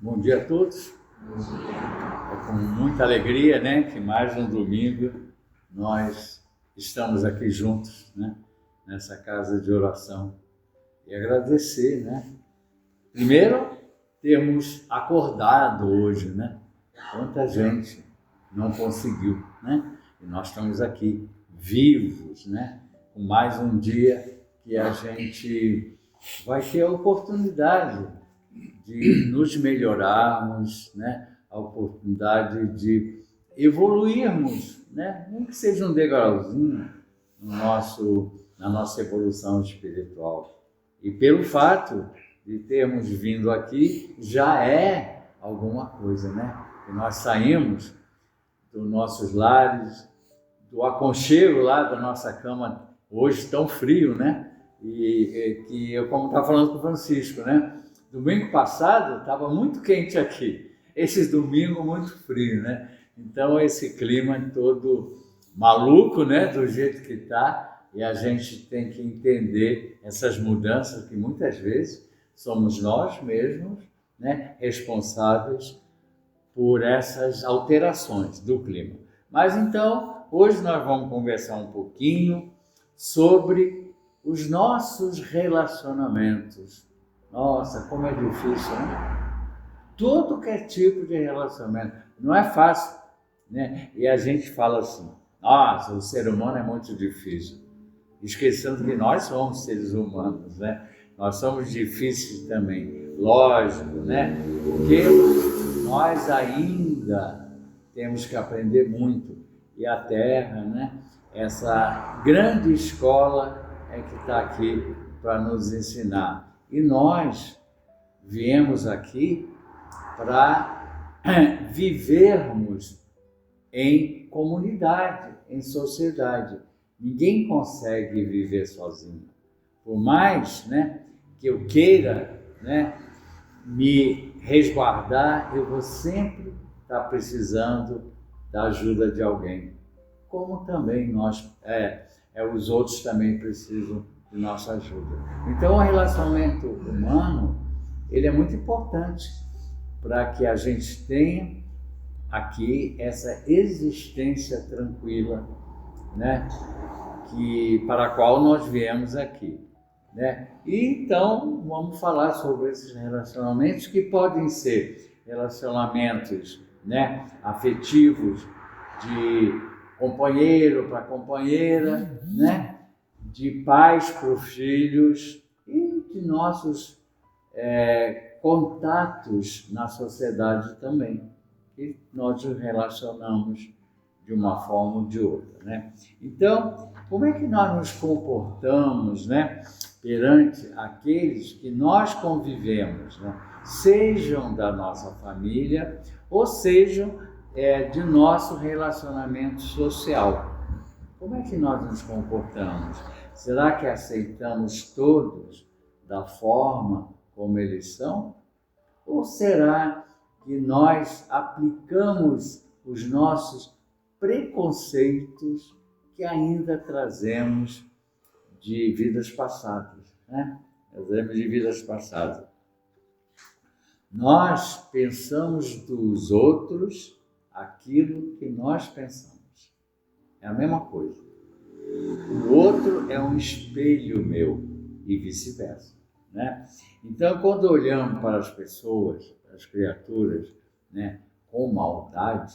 Bom dia a todos. É com muita alegria, né, que mais um domingo nós estamos aqui juntos, né, nessa casa de oração e agradecer, né. Primeiro, termos acordado hoje, né. Quanta gente não conseguiu, né, e nós estamos aqui vivos, né, com mais um dia que a gente vai ter a oportunidade de nos melhorarmos, né? A oportunidade de evoluirmos, né? Nem que seja um degrauzinho na nossa evolução espiritual. E pelo fato de termos vindo aqui, já é alguma coisa, né? E nós saímos dos nossos lares, do aconchego lá da nossa cama, hoje tão frio, né? E que eu, como estava falando com o Francisco, né? Domingo passado estava muito quente aqui, esses domingos muito frio, né? Então esse clima todo maluco, né? Do jeito que está, e a gente tem que entender essas mudanças que muitas vezes somos nós mesmos, né? Responsáveis por essas alterações do clima. Mas então, hoje nós vamos conversar um pouquinho sobre os nossos relacionamentos. Nossa, como é difícil, né? Todo que é tipo de relacionamento. Não é fácil, né? E a gente fala assim, nossa, o ser humano é muito difícil. Esquecendo que nós somos seres humanos, né? Nós somos difíceis também, lógico, né? Porque nós ainda temos que aprender muito. E a Terra, né? Essa grande escola é que está aqui para nos ensinar. E nós viemos aqui para vivermos em comunidade, em sociedade. Ninguém consegue viver sozinho. Por mais, né, que eu queira, né, me resguardar, eu vou sempre estar precisando da ajuda de alguém. Como também os outros também precisam de nossa ajuda. Então, o relacionamento humano, ele é muito importante para que a gente tenha aqui essa existência tranquila, né? Para a qual nós viemos aqui, né? E então, vamos falar sobre esses relacionamentos que podem ser relacionamentos, né, afetivos, de companheiro para companheira, né? De pais para os filhos e de nossos contatos na sociedade também, que nós nos relacionamos de uma forma ou de outra, né? Então, como é que nós nos comportamos, né, perante aqueles que nós convivemos, né? Sejam da nossa família ou sejam de nosso relacionamento social. Como é que nós nos comportamos? Será que aceitamos todos da forma como eles são? Ou será que nós aplicamos os nossos preconceitos que ainda trazemos de vidas passadas, né? Trazemos de vidas passadas. Nós pensamos dos outros aquilo que nós pensamos. É a mesma coisa. O outro é um espelho meu e vice-versa, né? Então, quando olhamos para as pessoas, as criaturas, né, com maldade,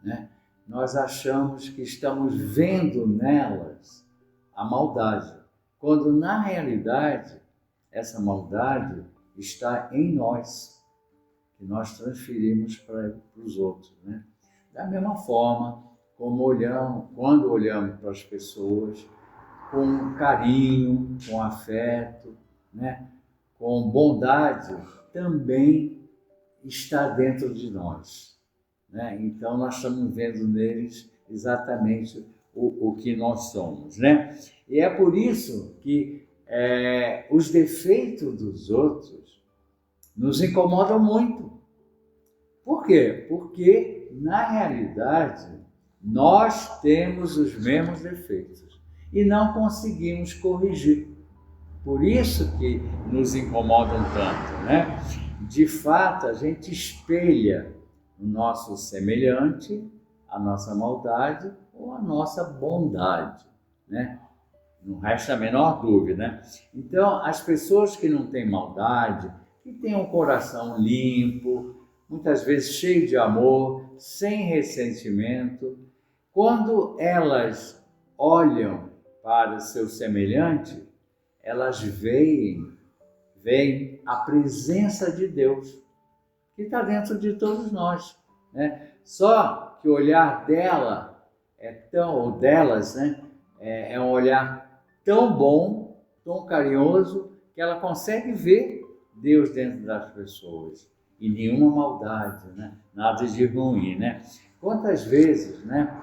né, nós achamos que estamos vendo nelas a maldade, quando na realidade essa maldade está em nós, que nós transferimos para os outros, né? Da mesma forma como quando olhamos para as pessoas com carinho, com afeto, né, com bondade, também está dentro de nós, né? Então nós estamos vendo neles exatamente o que nós somos, né? E é por isso que os defeitos dos outros nos incomodam muito. Por quê? Porque, na realidade, nós temos os mesmos defeitos e não conseguimos corrigir. Por isso que nos incomodam tanto, né? de fato, a gente espelha o nosso semelhante, a nossa maldade ou a nossa bondade, né? Não resta a menor dúvida, né? Então, as pessoas que não têm maldade, que têm um coração limpo, muitas vezes cheio de amor, sem ressentimento, quando elas olham para o seu semelhante, elas veem a presença de Deus, que está dentro de todos nós, né? Só que o olhar dela ou delas, né, é um olhar tão bom, tão carinhoso, que ela consegue ver Deus dentro das pessoas e nenhuma maldade, né? Nada de ruim, né? Quantas vezes, né,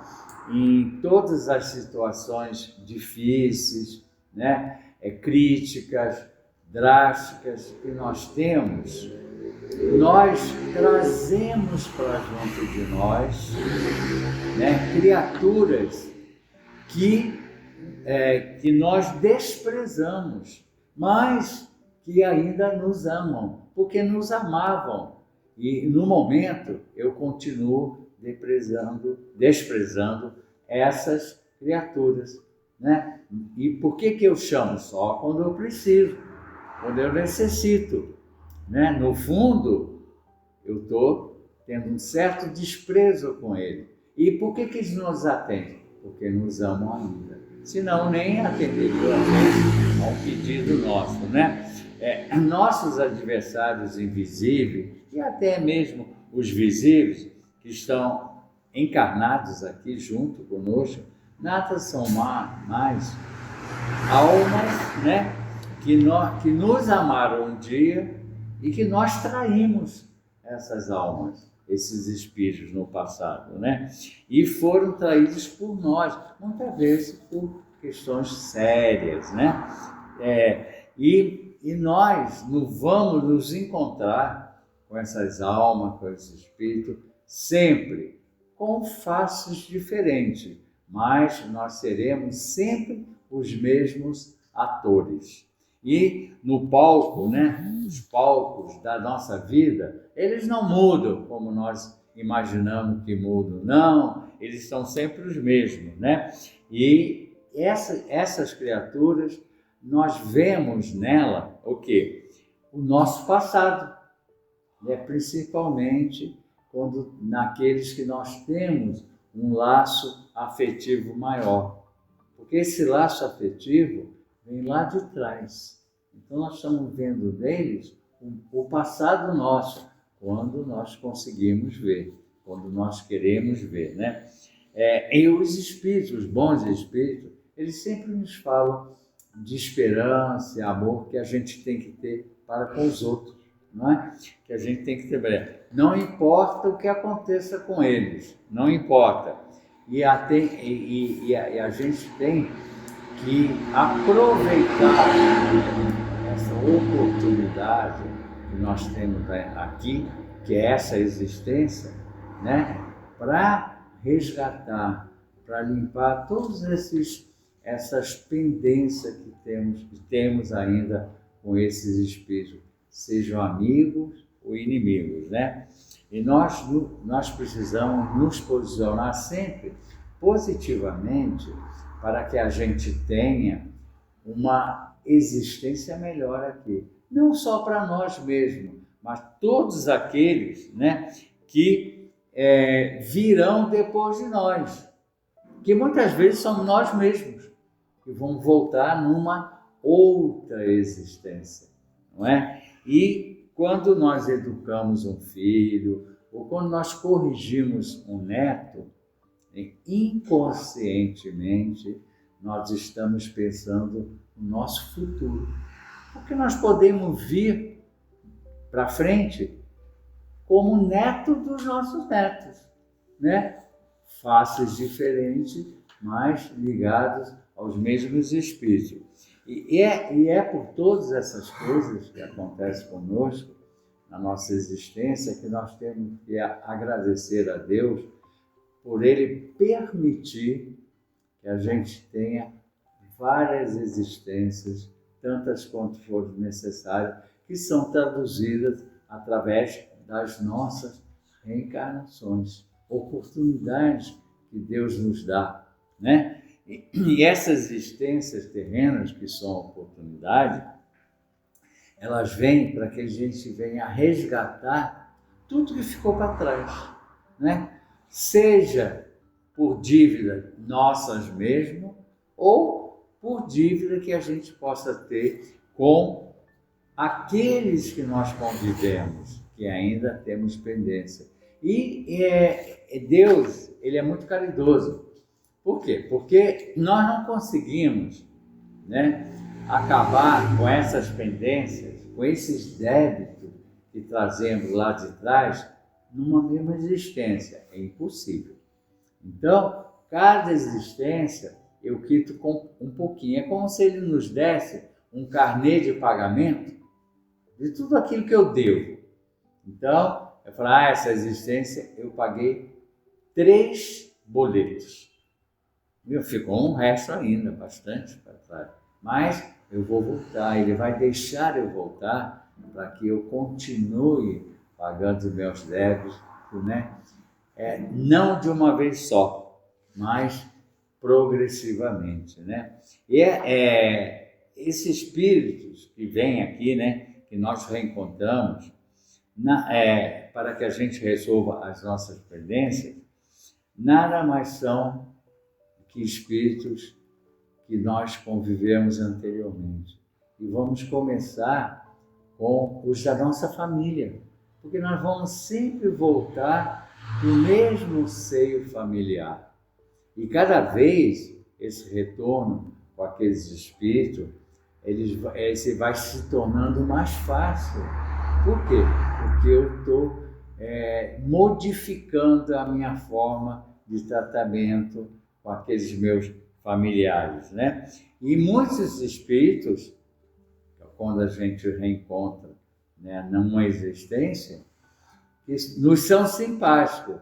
em todas as situações difíceis, né, críticas, drásticas que nós temos, nós trazemos para junto de nós, né, criaturas que nós desprezamos, mas que ainda nos amam, porque nos amavam. E no momento eu continuo desprezando essas criaturas, né? E por que eu chamo? Só quando eu preciso, quando eu necessito, né? No fundo, eu estou tendo um certo desprezo com ele. E por que eles nos atendem? Porque nos amam ainda. Senão nem atenderiam a um pedido nosso, né? Nossos adversários invisíveis e até mesmo os visíveis que estão encarnados aqui junto conosco, nada são mais almas, né, que nos amaram um dia e que nós traímos essas almas, esses espíritos no passado, né? E foram traídos por nós, muitas vezes por questões sérias, né? E nós vamos nos encontrar com essas almas, com esse espírito, sempre com faces diferentes, mas nós seremos sempre os mesmos atores. E no palco, né, os palcos da nossa vida, eles não mudam como nós imaginamos que mudam, não, eles são sempre os mesmos, né? E essas criaturas, nós vemos nela o quê? O nosso passado, né? Principalmente quando naqueles que nós temos um laço afetivo maior, porque esse laço afetivo vem lá de trás. Então nós estamos vendo neles o passado nosso, quando nós conseguimos ver, quando nós queremos ver, né? E os espíritos, os bons espíritos, eles sempre nos falam de esperança e amor que a gente tem que ter para com os outros, não é? Que a gente tem que ter. Não importa o que aconteça com eles, não importa. E a gente tem que aproveitar essa oportunidade que nós temos aqui, que é essa existência, né, para resgatar, para limpar todas essas pendências que temos ainda com esses espíritos, sejam amigos ou inimigos, né? E nós precisamos nos posicionar sempre positivamente para que a gente tenha uma existência melhor aqui. Não só para nós mesmos, mas todos aqueles, né, que virão depois de nós. Que muitas vezes somos nós mesmos que vamos voltar numa outra existência, não é? E quando nós educamos um filho, ou quando nós corrigimos um neto, inconscientemente nós estamos pensando no nosso futuro. Porque nós podemos vir para frente como neto dos nossos netos, né? Faces diferentes, mas ligados aos mesmos espíritos. E é por todas essas coisas que acontecem conosco, na nossa existência, que nós temos que agradecer a Deus por Ele permitir que a gente tenha várias existências, tantas quanto forem necessárias, que são traduzidas através das nossas reencarnações, oportunidades que Deus nos dá, né? E essas existências terrenas, que são oportunidade, elas vêm para que a gente venha resgatar tudo que ficou para trás, né? Seja por dívida nossas mesmo, ou por dívida que a gente possa ter com aqueles que nós convivemos, que ainda temos pendência. E Deus, ele é muito caridoso. Por quê? Porque nós não conseguimos, né, acabar com essas pendências, com esses débitos que trazemos lá de trás, numa mesma existência. É impossível. Então, cada existência eu quito com um pouquinho. É como se ele nos desse um carnê de pagamento de tudo aquilo que eu devo. Então, eu falo, essa existência eu paguei 3 boletos. Ficou um resto ainda, bastante para trás. Mas eu vou voltar, ele vai deixar eu voltar para que eu continue pagando os meus débitos, né? Não de uma vez só, mas progressivamente, né? E esses espíritos que vêm aqui, né, que nós reencontramos, para que a gente resolva as nossas pendências, nada mais são que espíritos que nós convivemos anteriormente. E vamos começar com os da nossa família, porque nós vamos sempre voltar para o mesmo seio familiar. E cada vez esse retorno com aqueles espíritos, ele vai se tornando mais fácil. Por quê? Porque eu estou modificando a minha forma de tratamento com aqueles meus familiares, né? E muitos espíritos, quando a gente reencontra, né, numa existência, que nos são simpáticos,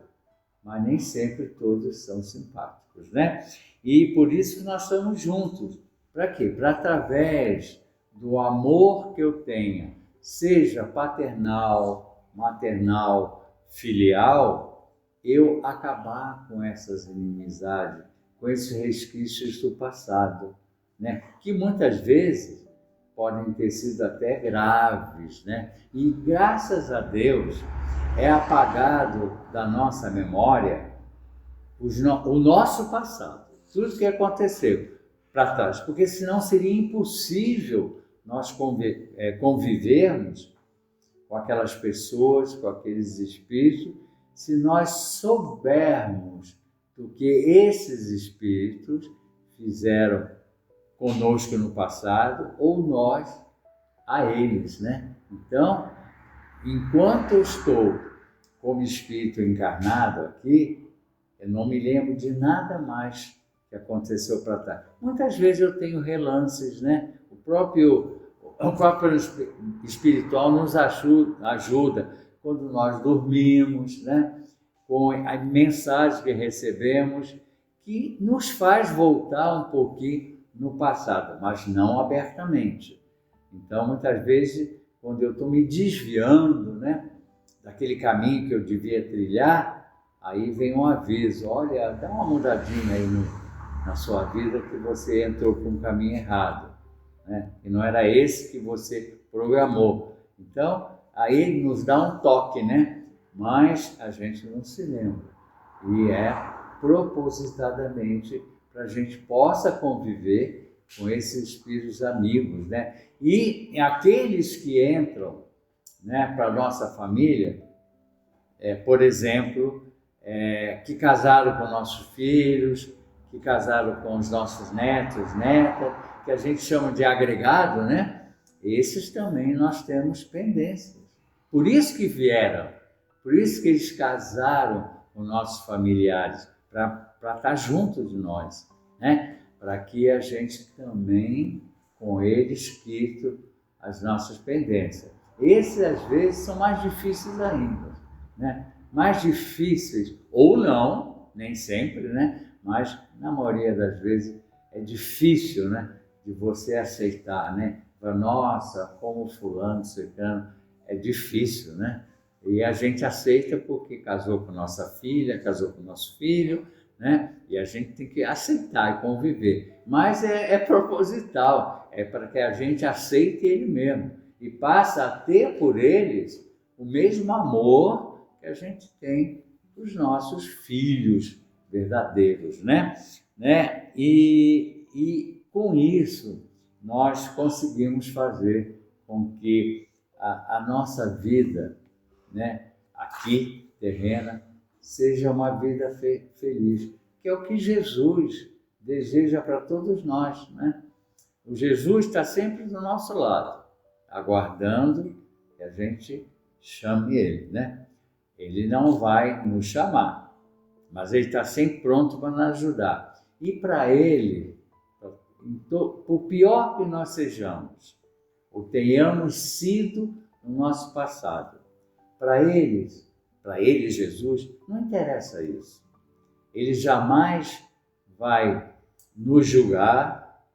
mas nem sempre todos são simpáticos, né? E por isso nós estamos juntos. Para quê? Para através do amor que eu tenha, seja paternal, maternal, filial, eu acabar com essas inimizades, com esses resquícios do passado, né? Que muitas vezes podem ter sido até graves, né? E graças a Deus é apagado da nossa memória o nosso passado, tudo que aconteceu para trás, porque senão seria impossível nós convivermos com aquelas pessoas, com aqueles espíritos, se nós soubermos do que esses espíritos fizeram conosco no passado, ou nós a eles, né? Então, enquanto eu estou como espírito encarnado aqui, eu não me lembro de nada mais que aconteceu para trás. Muitas vezes eu tenho relances, né? O próprio espiritual nos ajuda quando nós dormimos, né? Com a mensagem que recebemos, que nos faz voltar um pouquinho no passado, mas não abertamente. Então, muitas vezes, quando eu estou me desviando, né, daquele caminho que eu devia trilhar, aí vem um aviso: olha, dá uma mudadinha aí na sua vida, que você entrou por um caminho errado, né? E não era esse que você programou. Então, aí ele nos dá um toque, né? Mas a gente não se lembra. E é propositadamente para a gente possa conviver com esses espíritos amigos, né? E aqueles que entram, né, para a nossa família, por exemplo, que casaram com nossos filhos, que casaram com os nossos netos, netas, que a gente chama de agregado, né? Esses também nós temos pendências. Por isso que vieram, por isso que eles casaram com nossos familiares, para estar junto de nós, né? Para que a gente também, com eles, quite as nossas pendências. Esses, às vezes, são mais difíceis ainda, né? Mais difíceis, ou não, nem sempre, né? Mas, na maioria das vezes, é difícil, né? De você aceitar, né? Nossa, como fulano, ciclano, é difícil, né? E a gente aceita porque casou com nossa filha, casou com nosso filho, né? E a gente tem que aceitar e conviver. Mas é proposital, é para que a gente aceite ele mesmo e passe a ter por eles o mesmo amor que a gente tem os nossos filhos verdadeiros, né? E com isso nós conseguimos fazer com que a nossa vida, né, aqui terrena, seja uma vida feliz, que é o que Jesus deseja para todos nós, né? O Jesus está sempre do nosso lado, aguardando que a gente chame ele, né? Ele não vai nos chamar, mas ele está sempre pronto para nos ajudar. E para ele, por pior que nós sejamos, ou tenhamos sido no nosso passado, para ele, Jesus, não interessa isso. Ele jamais vai nos julgar,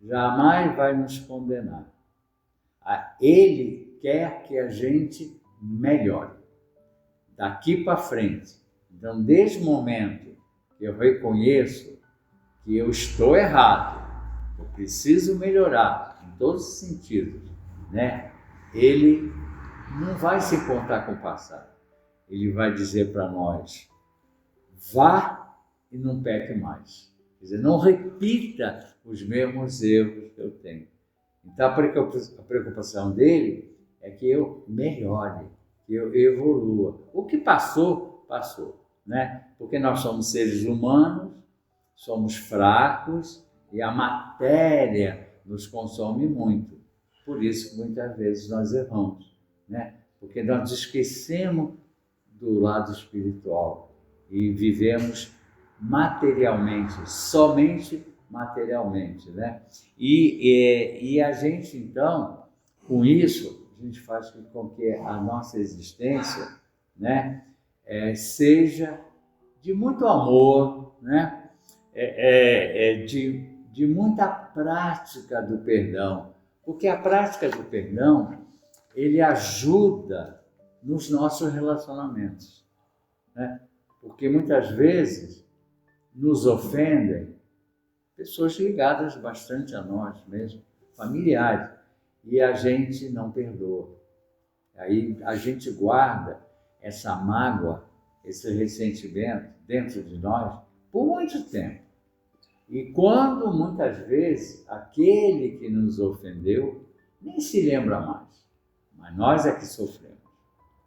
jamais vai nos condenar. Ele quer que a gente melhore daqui para frente. Então, desde o momento que eu reconheço que eu estou errado, eu preciso melhorar em todos os sentidos, né? Ele não vai se importar com o passado. Ele vai dizer para nós: vá e não peque mais. Quer dizer, não repita os mesmos erros que eu tenho. Então, a preocupação dele é que eu melhore, que eu evolua. O que passou, passou, né? Porque nós somos seres humanos, somos fracos e a matéria nos consome muito. Por isso que muitas vezes nós erramos, né? Porque nós esquecemos do lado espiritual e vivemos materialmente, somente materialmente, né? E a gente, então, com isso, a gente faz com que a nossa existência, né, seja de muito amor, né? De muita prática do perdão, porque a prática do perdão, ele ajuda nos nossos relacionamentos, né? Porque muitas vezes nos ofendem pessoas ligadas bastante a nós mesmo, familiares, e a gente não perdoa. Aí a gente guarda essa mágoa, esse ressentimento dentro de nós por muito tempo. E quando muitas vezes aquele que nos ofendeu nem se lembra mais, mas nós é que sofremos,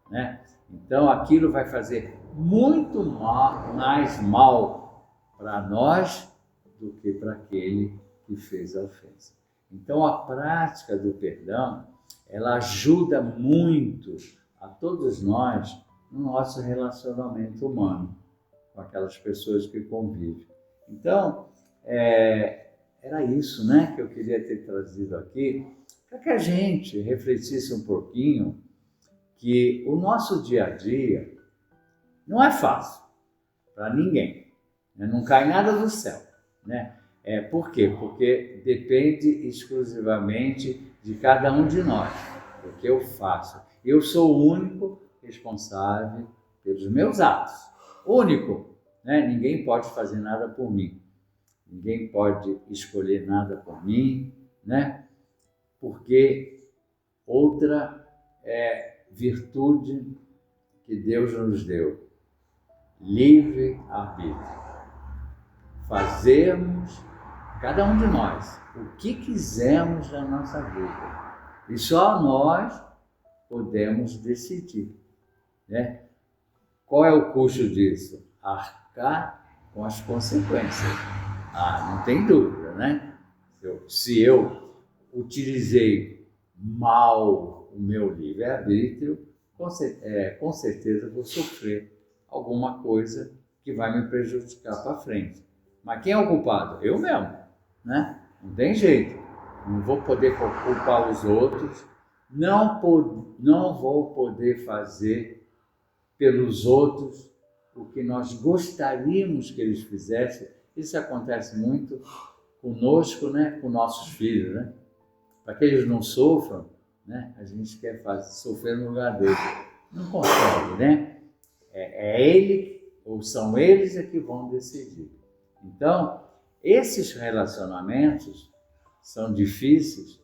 né? Então aquilo vai fazer muito mais mal para nós do que para aquele que fez a ofensa. Então a prática do perdão, ela ajuda muito a todos nós no nosso relacionamento humano com aquelas pessoas que convivem. Então, era isso, né, que eu queria ter trazido aqui, para que a gente refletisse um pouquinho que o nosso dia a dia não é fácil para ninguém, né? Não cai nada do céu, né? Por quê? Porque depende exclusivamente de cada um de nós, o que eu faço. Eu sou o único responsável pelos meus atos, único, né? Ninguém pode fazer nada por mim, ninguém pode escolher nada por mim, né? Porque outra virtude que Deus nos deu, livre-arbítrio. Fazermos, cada um de nós, o que quisermos da nossa vida. E só nós podemos decidir, né? Qual é o custo disso? Arcar com as consequências. Não tem dúvida, né? Se eu utilizei mal o meu livre-arbítrio, com certeza vou sofrer alguma coisa que vai me prejudicar para frente. Mas quem é o culpado? Eu mesmo, né? Não tem jeito. Não vou poder culpar os outros, não vou poder fazer pelos outros o que nós gostaríamos que eles fizessem. Isso acontece muito conosco, né? Com nossos filhos, né? Para que eles não sofram, né? A gente quer sofrer no lugar dele. Não consegue, né? É ele, ou são eles que vão decidir. Então, esses relacionamentos são difíceis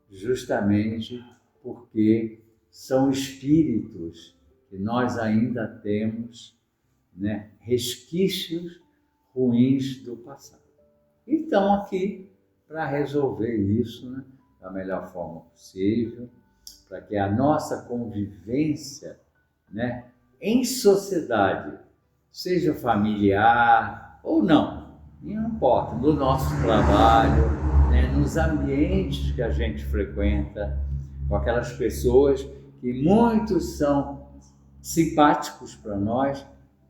justamente porque são espíritos que nós ainda temos, né, resquícios ruins do passado. E estão aqui para resolver isso, né, da melhor forma possível, para que a nossa convivência, né, em sociedade, seja familiar ou não importa, no nosso trabalho, né, nos ambientes que a gente frequenta, com aquelas pessoas que muitos são simpáticos para nós,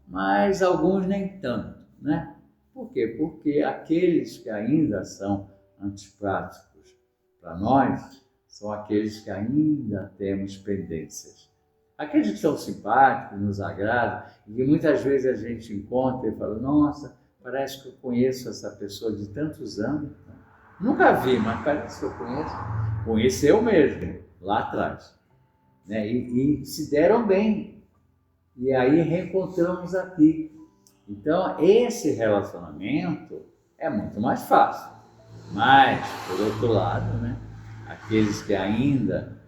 mas alguns nem tanto, né? Por quê? Porque aqueles que ainda são antipáticos para nós são aqueles que ainda temos pendências. Aqueles que são simpáticos, nos agradam, e que muitas vezes a gente encontra e fala, nossa, parece que eu conheço essa pessoa de tantos anos. Nunca vi, mas parece que eu conheço. Conheci eu mesmo, lá atrás. Né? E se deram bem. E aí reencontramos aqui. Então, esse relacionamento é muito mais fácil. Mas, por outro lado, né, aqueles que ainda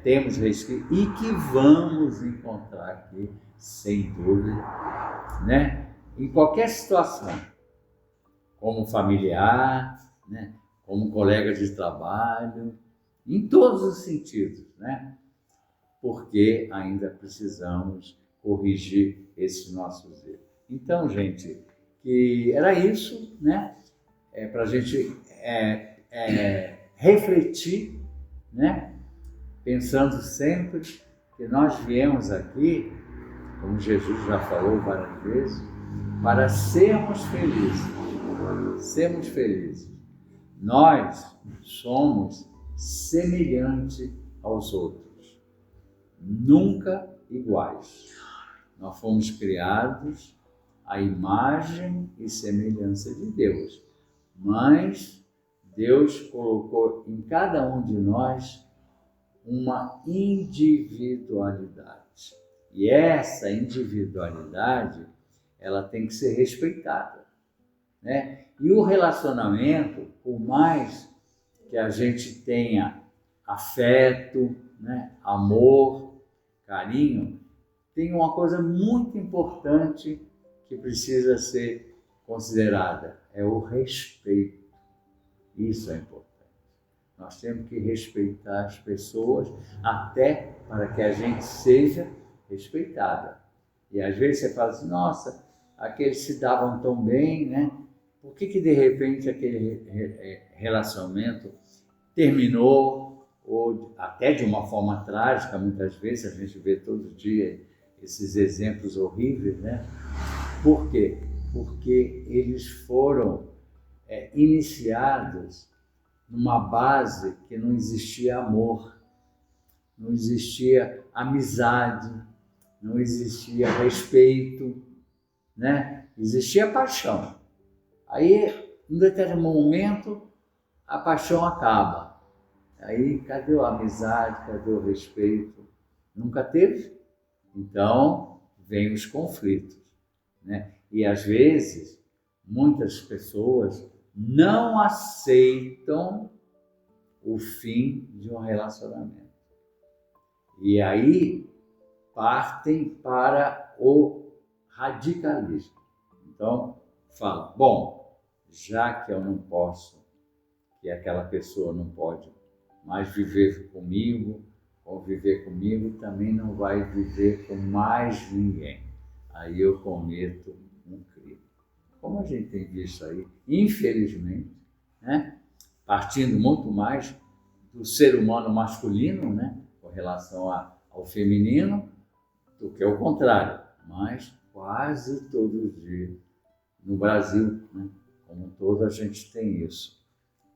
temos resquício e que vamos encontrar aqui, sem dúvida, né, em qualquer situação, como familiar, né, como colega de trabalho, em todos os sentidos, né, porque ainda precisamos corrigir esses nossos erros. Então, gente, que era isso, né, para a gente refletir, né, pensando sempre que nós viemos aqui, como Jesus já falou várias vezes, para sermos felizes. Sermos felizes. Nós somos semelhantes aos outros, nunca iguais. Nós fomos criados à imagem e semelhança de Deus, mas Deus colocou em cada um de nós uma individualidade. E essa individualidade, ela tem que ser respeitada, né? E o relacionamento, por mais que a gente tenha afeto, né, amor, carinho, tem uma coisa muito importante que precisa ser considerada, é o respeito. Isso é importante. Nós temos que respeitar as pessoas até para que a gente seja respeitada. E às vezes você fala assim, nossa, aqueles se davam tão bem, né? Por que de repente aquele relacionamento terminou, ou até de uma forma trágica, muitas vezes, a gente vê todo dia esses exemplos horríveis, né? Por quê? Porque eles foram iniciados numa base que não existia amor, não existia amizade, não existia respeito, né? Existia paixão. Aí, em determinado momento, a paixão acaba. Aí, cadê a amizade, cadê o respeito? Nunca teve? Então, vem os conflitos, né? E às vezes, muitas pessoas não aceitam o fim de um relacionamento. E aí partem para o radicalismo. Então, fala, bom, já que eu não posso, que aquela pessoa não pode mais viver comigo, conviver comigo, também não vai viver com mais ninguém. Aí eu cometo um crime. Como a gente tem visto aí, infelizmente, né, partindo muito mais do ser humano masculino, né, com relação ao feminino, do que o contrário, mas quase todos os dias no Brasil, né, como um todo, a gente tem isso.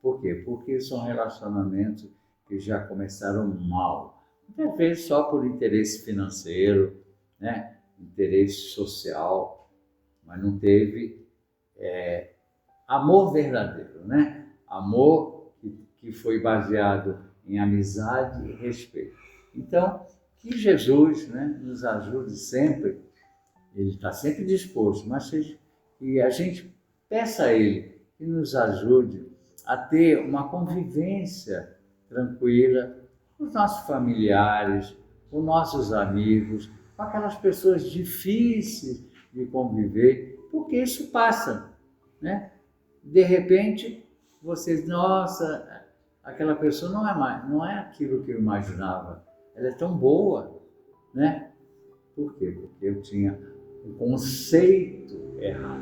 Por quê? Porque são relacionamentos que já começaram mal, muitas vezes só por interesse financeiro, né, interesse social, mas não teve amor verdadeiro, né? Amor que foi baseado em amizade e respeito. Então, que Jesus, né, nos ajude sempre, Ele está sempre disposto, mas que a gente peça a Ele que nos ajude a ter uma convivência tranquila com os nossos familiares, com nossos amigos, com aquelas pessoas difíceis de conviver, porque isso passa, né? De repente, vocês, nossa, aquela pessoa não é aquilo que eu imaginava, ela é tão boa, né? Por quê? Porque eu tinha um conceito errado,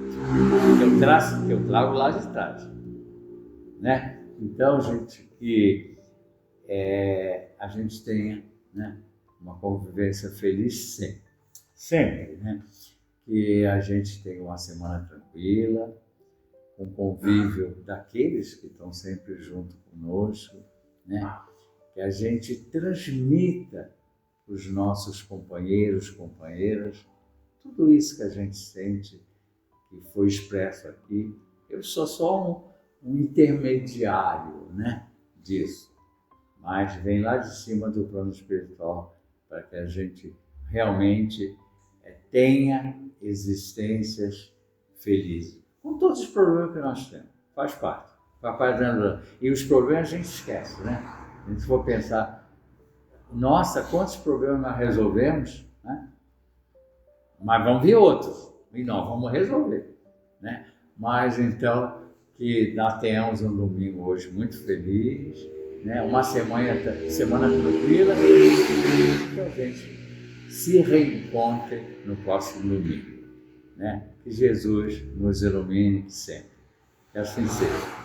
que eu trago lá de trás, né? Então, gente, que a gente tenha, né, uma convivência feliz sempre, sempre, né? Que a gente tenha uma semana tranquila, com convívio daqueles que estão sempre junto conosco, né? Que a gente transmita para os nossos companheiros, companheiras, tudo isso que a gente sente, que foi expresso aqui. Eu sou só um intermediário, né, disso, mas vem lá de cima do plano espiritual para que a gente realmente tenha existências felizes, com todos os problemas que nós temos, faz parte da vida. E os problemas a gente esquece, né? A gente for pensar, nossa, quantos problemas nós resolvemos, né? Mas vão vir outros, e nós vamos resolver, né? Mas então, que nós tenhamos um domingo hoje muito feliz, né? Uma semana tranquila, e que a gente se reencontre no próximo domingo, né? Que Jesus nos ilumine sempre. Que assim seja.